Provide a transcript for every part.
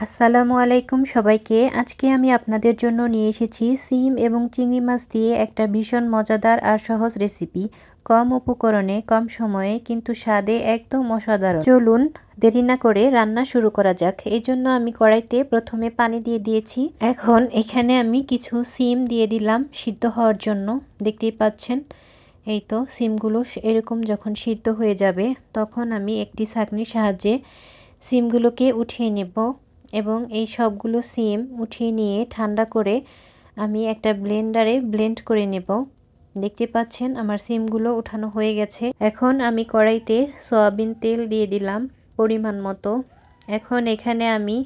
আসসালামু আলাইকুম সবাইকে। আজকে আমি আপনাদের জন্য নিয়ে এসেছি সিম এবং চিংড়ি মাছ দিয়ে একটা ভীষণ মজাদার আর সহজ রেসিপি। কম উপকরণে কম সময়ে কিন্তু স্বাদে একদম অসাধারণ। চলুন দেরি না করে রান্না শুরু করা যাক। এই জন্য আমি কড়াইতে প্রথমে পানি দিয়ে দিয়েছি। এখন এখানে আমি কিছু সিম দিয়ে দিলাম সিদ্ধ হওয়ার জন্য। দেখতেই পাচ্ছেন, এই তো সিমগুলো এরকম যখন সিদ্ধ হয়ে যাবে তখন আমি একটি ছাঁকনির সাহায্যে সিমগুলোকে উঠিয়ে নেব এবং এই সবগুলো সিম উঠিয়ে নিয়ে ঠান্ডা করে আমি একটা ব্লেন্ডারে ব্লেন্ড করে নেব। দেখতে পাচ্ছেন আমার সিমগুলো উঠানো হয়ে গেছে। এখন আমি কড়াইতে সয়াবিন তেল দিয়ে দিলাম পরিমাণ মতো। এখন এখানে আমি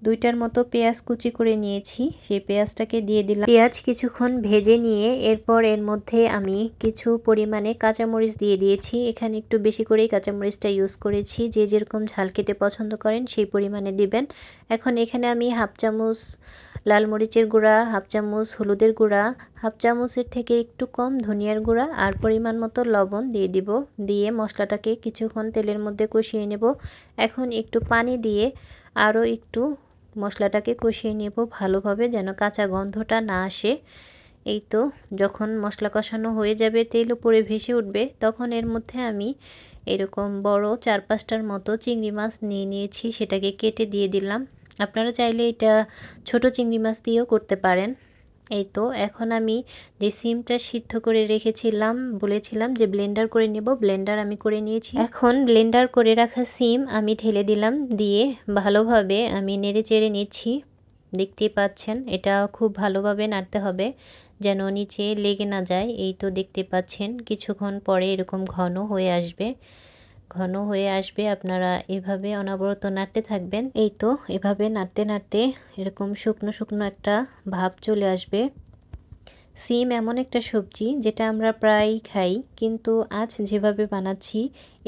2টার মতো পেঁয়াজ কুচি করে নিয়েছি, সেই পেঁয়াজটাকে দিয়ে দিলাম। পেঁয়াজ কিছুক্ষণ ভেজে নিয়ে এরপর এর মধ্যে আমি কিছু পরিমাণে কাঁচামরিচ দিয়ে দিয়েছি। এখানে একটু বেশি করেই কাঁচামরিচটা ইউজ করেছি, যে যেরকম ঝাল খেতে পছন্দ করেন সেই পরিমাণে দিবেন। এখন এখানে আমি হাফ চামচ লাল মরিচের গুঁড়া, হাফ চামচ হলুদের গুঁড়া, হাফ চামচের থেকে একটু কম ধনিয়ার গুঁড়া আর পরিমাণ মতো লবণ দিয়ে দিব। দিয়ে মশলাটাকে কিছুক্ষণ তেলের মধ্যে কষিয়ে নেব। এখন একটু পানি দিয়ে আরও একটু মশলাটাকে কষিয়ে নেব ভালোভাবে, যেন কাঁচা গন্ধটা না আসে। এই তো যখন মশলা কষানো হয়ে যাবে, তেল উপরে ভেসে উঠবে, তখন এর মধ্যে আমি এরকম বড় 4-5টার মতো চিংড়ি মাছ নিয়ে নিয়েছি, সেটাকে কেটে দিয়ে দিলাম। আপনারা চাইলে এটা ছোট চিংড়ি মাছ দিয়েও করতে পারেন। এই তো এখন আমি যে সিমটা সিদ্ধ করে রেখেছিলাম, বলেছিলাম যে ব্লেন্ডার করে নেব, ব্লেন্ডার আমি করে নিয়েছি। এখন ব্লেন্ডার করে রাখা সিম আমি ঢেলে দিলাম, দিয়ে ভালোভাবে আমি নেড়ে চেড়ে নিচ্ছি। দেখতেই পাচ্ছেন, এটা খুব ভালোভাবে নাড়তে হবে যেন নিচে লেগে না যায়। এই তো দেখতে পাচ্ছেন কিছুক্ষণ পরে এরকম ঘন হয়ে আসবে, ঘন হয়ে আসবে। আপনারা এভাবে অনবরত নাড়তে থাকবেন। এই তো এভাবে নাড়তে নাড়তে এরকম শুকনো শুকনো একটা ভাব চলে আসবে। সিম এমন একটা সবজি যেটা আমরা প্রায়ই খাই, কিন্তু আজ যেভাবে বানাচ্ছি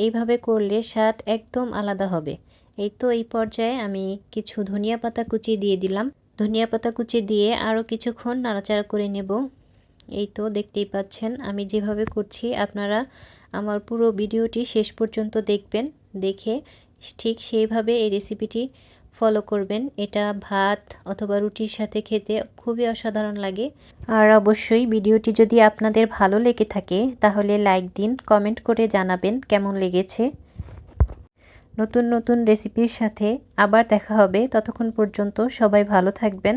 এইভাবে করলে স্বাদ একদম আলাদা হবে। এই তো এই পর্যায়ে আমি কিছু ধনিয়া পাতা কুচি দিয়ে দিলাম। ধনিয়া পাতা কুচি দিয়ে আরও কিছুক্ষণ নাড়াচাড়া করে নেব। এই তো দেখতেই পাচ্ছেন আমি যেভাবে করছি, আপনারা আমার পুরো ভিডিওটি শেষ পর্যন্ত দেখবেন, দেখে ঠিক সেইভাবে এই রেসিপিটি ফলো করবেন। এটা ভাত অথবা রুটির সাথে খেতে খুবই অসাধারণ লাগে। আর অবশ্যই ভিডিওটি যদি আপনাদের ভালো লেগে থাকে তাহলে লাইক দিন, কমেন্ট করে জানাবেন কেমন লেগেছে। নতুন নতুন রেসিপির সাথে আবার দেখা হবে। ততক্ষণ পর্যন্ত সবাই ভালো থাকবেন,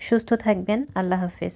সুস্থ থাকবেন। আল্লাহ হাফেজ।